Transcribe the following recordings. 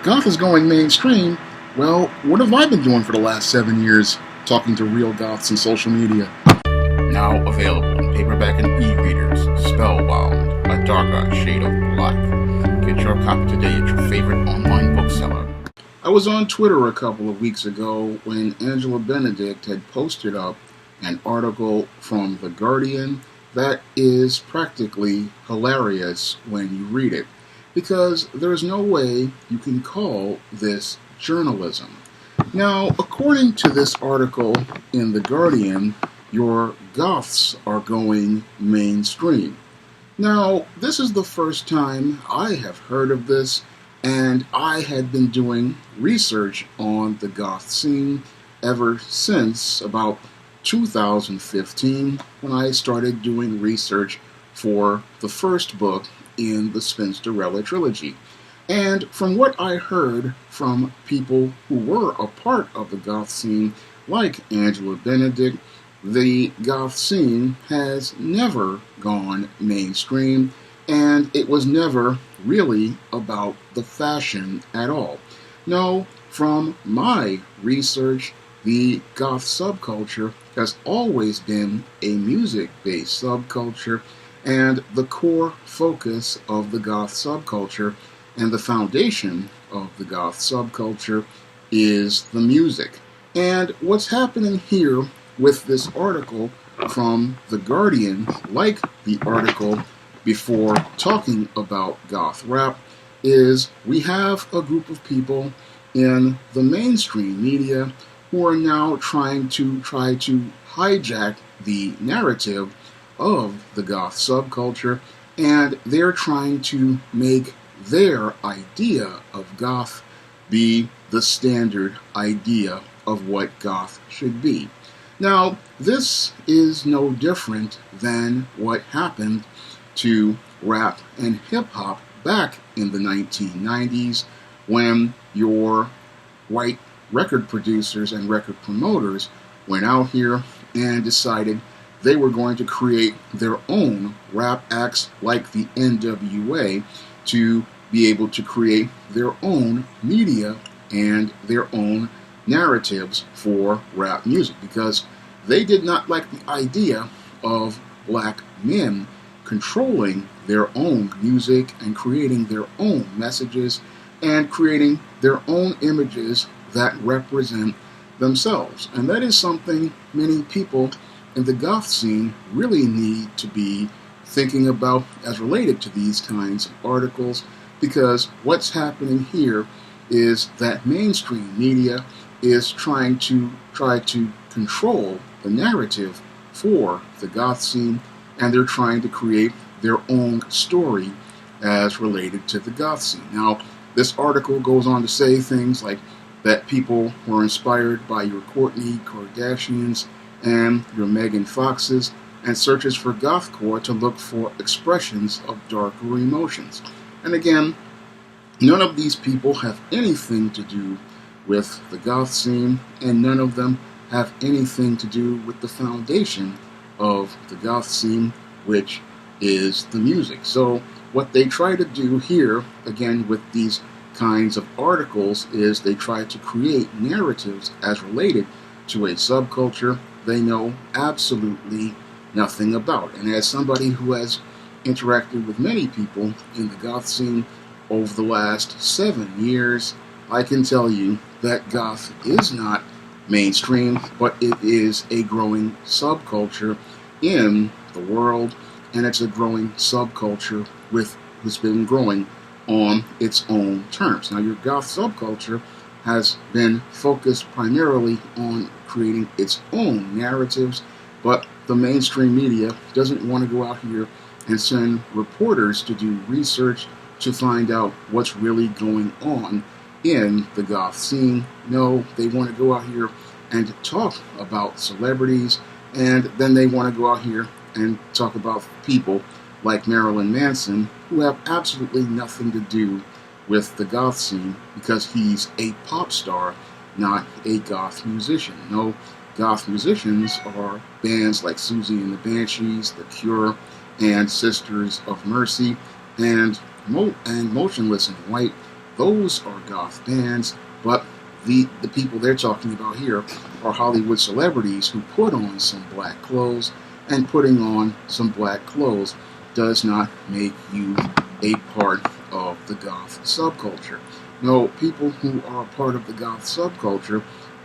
Goth is going mainstream. Well, what have I been doing for the last 7 years? Talking to real goths on social media. Now available in paperback and e-readers, Spellbound, A Darker Shade of Black. Get your copy today at your favorite online bookseller. I was on Twitter a couple of weeks ago when Angela Benedict had posted up an article from The Guardian that is practically hilarious when you read it, because there's no way you can call this journalism. Now, according to this article in The Guardian, your Goths are going mainstream. Now, this is the first time I have heard of this, and I had been doing research on the Goth scene ever since about 2015, when I started doing research for the first book in the Spinsterella trilogy. And from what I heard from people who were a part of the Goth scene, like Angela Benedict, the Goth scene has never gone mainstream, and it was never really about the fashion at all. No, from my research, the Goth subculture has always been a music-based subculture, and the core focus of the Goth subculture and the foundation of the Goth subculture is the music. And what's happening here with this article from The Guardian, like the article before talking about Goth rap, is we have a group of people in the mainstream media who are now trying to hijack the narrative of the Goth subculture, and they're trying to make their idea of Goth be the standard idea of what Goth should be. Now, this is no different than what happened to rap and hip-hop back in the 1990s, when your white record producers and record promoters went out here and decided they were going to create their own rap acts like the NWA to be able to create their own media and their own narratives for rap music, because they did not like the idea of black men controlling their own music and creating their own messages and creating their own images that represent themselves. And that is something many people in the Goth scene really need to be thinking about as related to these kinds of articles, because what's happening here is that mainstream media is trying to control the narrative for the Goth scene, and they're trying to create their own story as related to the Goth scene. Now, this article goes on to say things like that people were inspired by your Kourtney Kardashians and your Megan Foxes, and searches for gothcore to look for expressions of darker emotions. And again, none of these people have anything to do with the Goth scene, and none of them have anything to do with the foundation of the Goth scene, which is the music. So what they try to do here, again with these kinds of articles, is they try to create narratives as related to a subculture they know absolutely nothing about. And as somebody who has interacted with many people in the Goth scene over the last 7 years, I can tell you that Goth is not mainstream, but it is a growing subculture in the world, and it's a growing subculture who's been growing on its own terms. Now, your Goth subculture has been focused primarily on creating its own narratives, but the mainstream media doesn't want to go out here and send reporters to do research to find out what's really going on in the Goth scene. No, they want to go out here and talk about celebrities, and then they want to go out here and talk about people like Marilyn Manson, who have absolutely nothing to do with the Goth scene, because he's a pop star, not a Goth musician. No, Goth musicians are bands like Susie and the Banshees, The Cure, and Sisters of Mercy, and Motionless in White, those are goth bands, but the people they're talking about here are Hollywood celebrities who put on some black clothes, and putting on some black clothes does not make you a part of the goth subculture. No, people who are part of the goth subculture,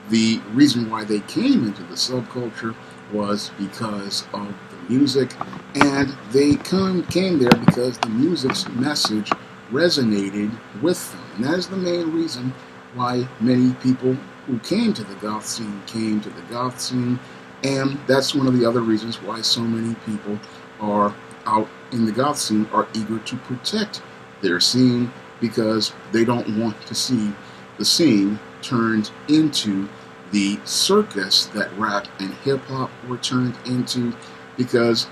the reason why they came into the subculture was because of the music, and they came there because the music's message resonated with them. And that is the main reason why many people who came to the goth scene came to the goth scene, and that's one of the other reasons why so many people are out in the goth scene are eager to protect their scene, because they don't want to see the scene turned into the circus that rap and hip hop were turned into, because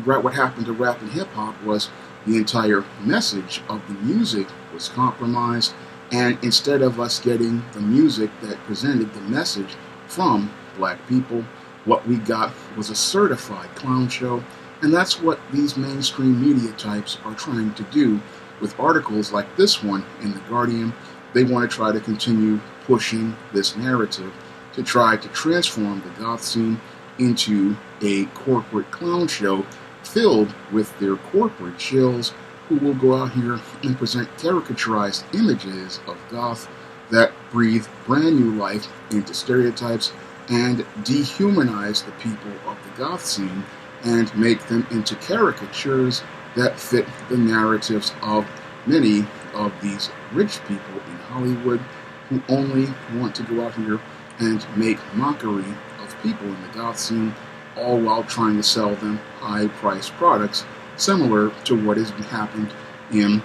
what happened to rap and hip hop was the entire message of the music was compromised, and instead of us getting the music that presented the message from black people, what we got was a certified clown show. And that's what these mainstream media types are trying to do with articles like this one in The Guardian. They want to try to continue pushing this narrative to try to transform the goth scene into a corporate clown show filled with their corporate shills who will go out here and present caricaturized images of goth that breathe brand new life into stereotypes and dehumanize the people of the goth scene and make them into caricatures that fit the narratives of many of these rich people in Hollywood who only want to go out here and make mockery of people in the goth scene, all while trying to sell them high-priced products similar to what has happened in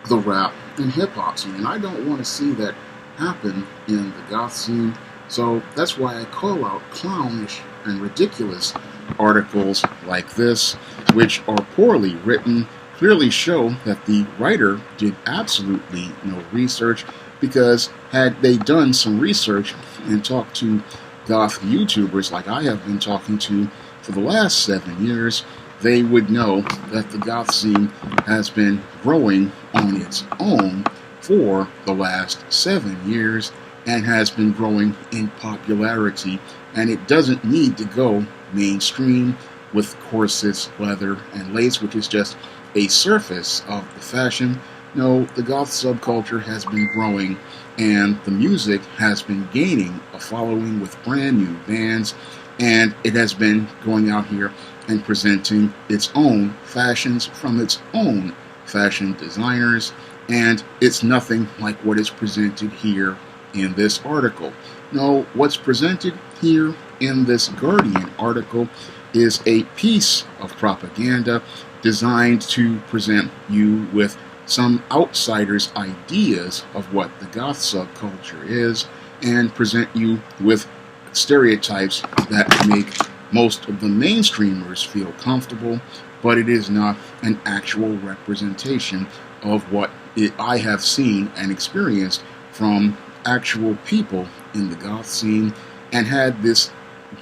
the rap and hip-hop scene. And I don't want to see that happen in the goth scene, so that's why I call out clownish and ridiculous articles like this, which are poorly written, clearly show that the writer did absolutely no research, because had they done some research and talked to goth YouTubers like I have been talking to for the last 7 years, they would know that the goth scene has been growing on its own for the last 7 years and has been growing in popularity, and it doesn't need to go mainstream with corsets, leather, and lace, which is just a surface of the fashion. No, the goth subculture has been growing, and the music has been gaining a following with brand new bands, and it has been going out here and presenting its own fashions from its own fashion designers, and it's nothing like what is presented here in this article. No, what's presented here in this Guardian article is a piece of propaganda designed to present you with some outsiders' ideas of what the goth subculture is, and present you with stereotypes that make most of the mainstreamers feel comfortable, but it is not an actual representation of what I have seen and experienced from actual people in the goth scene. And had this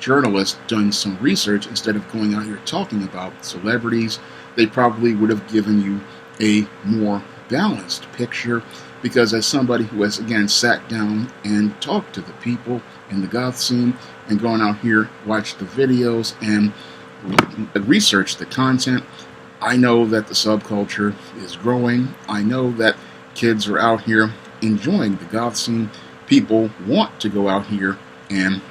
journalist done some research instead of going out here talking about celebrities, they probably would have given you a more balanced picture, because as somebody who has again sat down and talked to the people in the goth scene and gone out here, watched the videos and researched the content, I know that the subculture is growing. I know that kids are out here enjoying the goth scene. People want to go out here and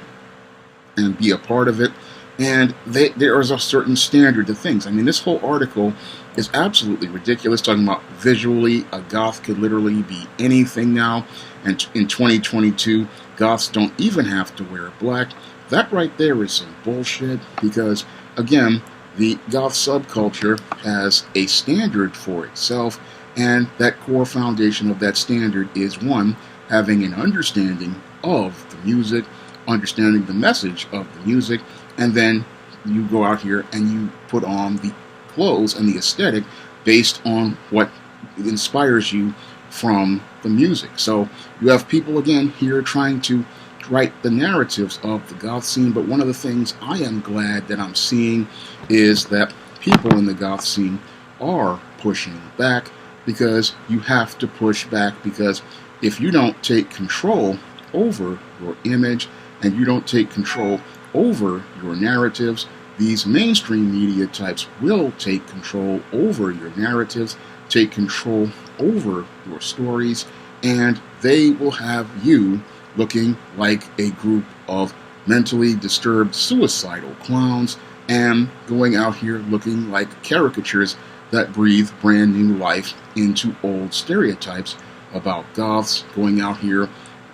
be a part of it, and there is a certain standard to things. I mean, this whole article is absolutely ridiculous, talking about visually a goth could literally be anything now, and in 2022 goths don't even have to wear black. That right there is some bullshit, because again, the goth subculture has a standard for itself, and that core foundation of that standard is one, having an understanding of the music, understanding the message of the music, and then you go out here and you put on the clothes and the aesthetic based on what inspires you from the music. So you have people again here trying to write the narratives of the goth scene, but one of the things I am glad that I'm seeing is that people in the goth scene are pushing back, because you have to push back, because if you don't take control over your image and you don't take control over your narratives, these mainstream media types will take control over your narratives, take control over your stories, and they will have you looking like a group of mentally disturbed suicidal clowns and going out here looking like caricatures that breathe brand new life into old stereotypes about goths going out here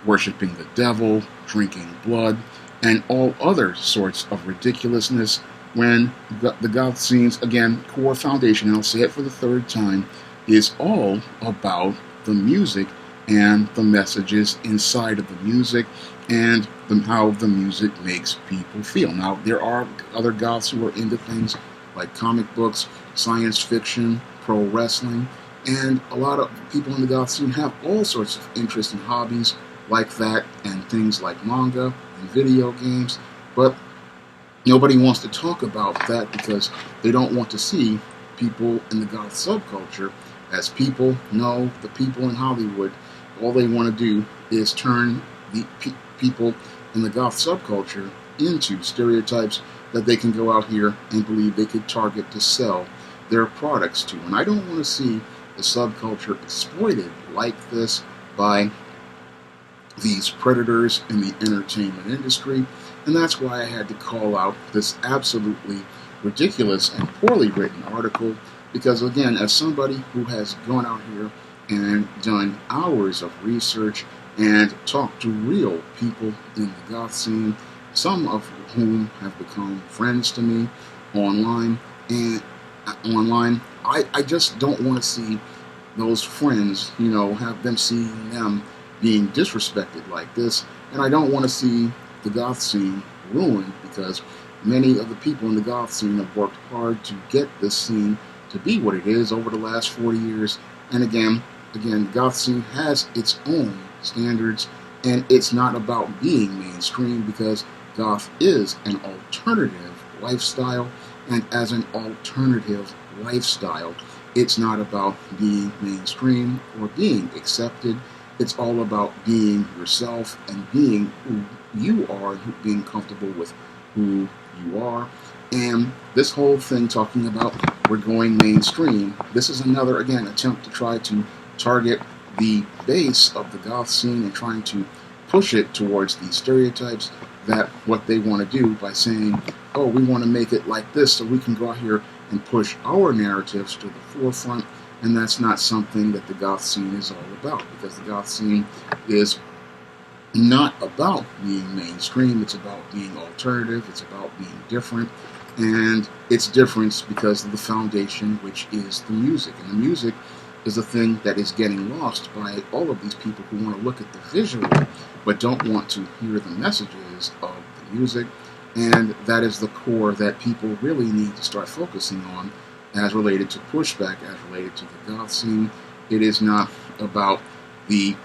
worshiping the devil, drinking blood, and all other sorts of ridiculousness, when the goth scene's, again, core foundation, and I'll say it for the third time, is all about the music and the messages inside of the music and how the music makes people feel. Now, there are other goths who are into things like comic books, science fiction, pro wrestling, and a lot of people in the goth scene have all sorts of interests and hobbies like that, and things like manga and video games, but nobody wants to talk about that because they don't want to see people in the goth subculture as people. No, the people in Hollywood, all they want to do is turn the people in the goth subculture into stereotypes that they can go out here and believe they could target to sell their products to. And I don't want to see the subculture exploited like this by these predators in the entertainment industry. And that's why I had to call out this absolutely ridiculous and poorly written article, because again, as somebody who has gone out here and done hours of research and talked to real people in the goth scene, some of whom have become friends to me online, and I just don't want to see those friends, have them seeing them being disrespected like this, and I don't want to see the goth scene ruined, because many of the people in the goth scene have worked hard to get this scene to be what it is over the last 40 years. And again, the goth scene has its own standards, and it's not about being mainstream, because goth is an alternative lifestyle, and as an alternative lifestyle, it's not about being mainstream or being accepted. It's all about being yourself and being who you are, being comfortable with who you are. And this whole thing talking about we're going mainstream, this is another, again, attempt to try to target the base of the goth scene and trying to push it towards these stereotypes, that what they want to do by saying, oh, we want to make it like this so we can go out here and push our narratives to the forefront. And that's not something that the goth scene is all about, because the goth scene is not about being mainstream. It's about being alternative. It's about being different. And it's different because of the foundation, which is the music. And the music is a thing that is getting lost by all of these people who want to look at the visual but don't want to hear the messages of the music. And that is the core that people really need to start focusing on as related to pushback, as related to the goth scene. It is not about the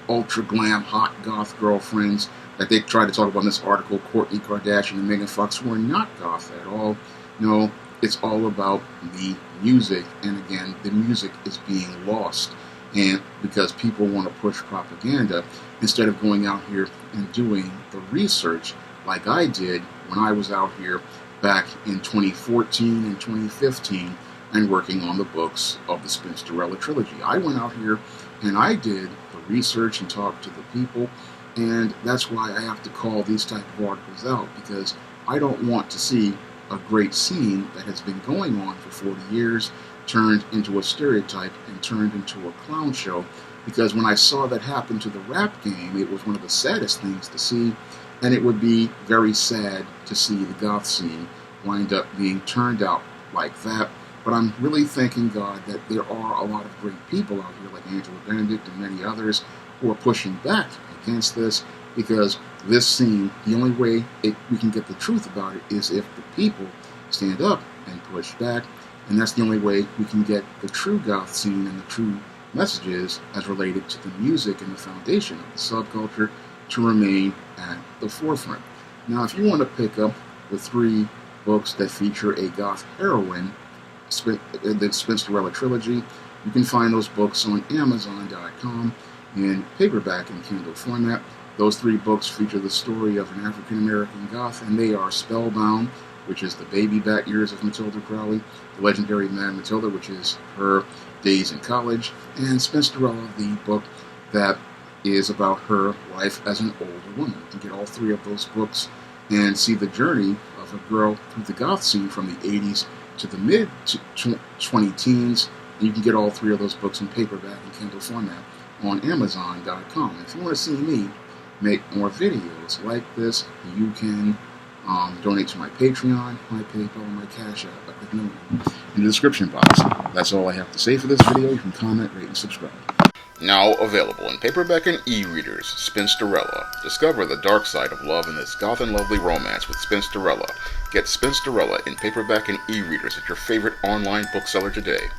ultra glam hot goth girlfriends that they try to talk about in this article, Kourtney Kardashian and Megan Fox, who are not goth at all. No, it's all about the music, and again, the music is being lost, and because people want to push propaganda instead of going out here and doing the research like I did when I was out here back in 2014 and 2015 and working on the books of the Spinsterella trilogy. I went out here and I did the research and talked to the people, and that's why I have to call these type of articles out, because I don't want to see a great scene that has been going on for 40 years turned into a stereotype and turned into a clown show. Because when I saw that happen to the rap game, it was one of the saddest things to see, and it would be very sad to see the goth scene wind up being turned out like that. But I'm really thanking God that there are a lot of great people out here like Angela Benedict and many others who are pushing back against this, because this scene, the only way we can get the truth about it is if the people stand up and push back, and that's the only way we can get the true goth scene and the true messages as related to the music and the foundation of the subculture to remain at the forefront. Now, if you want to pick up the 3 books that feature a goth heroine, the Spinsterella trilogy, You can find those books on Amazon.com in paperback and Kindle format. Those 3 books feature the story of an African American Goth, and they are Spellbound, which is the baby back years of Matilda Crowley, The Legendary Mad Matilda, which is her days in college, and Spinsterella, the book that is about her life as an older woman. You can get all 3 of those books and see the journey of a girl through the goth scene from the 80s to the mid 20 teens. And you can get all 3 of those books in paperback and Kindle format on Amazon.com. If you want to see me make more videos like this, you can donate to my Patreon, my PayPal, and my Cash App at the number in the description box. That's all I have to say for this video. You can comment, rate, and subscribe. Now available in paperback and e-readers, Spinsterella. Discover the dark side of love in this goth and lovely romance with Spinsterella. Get Spinsterella in paperback and e-readers at your favorite online bookseller today.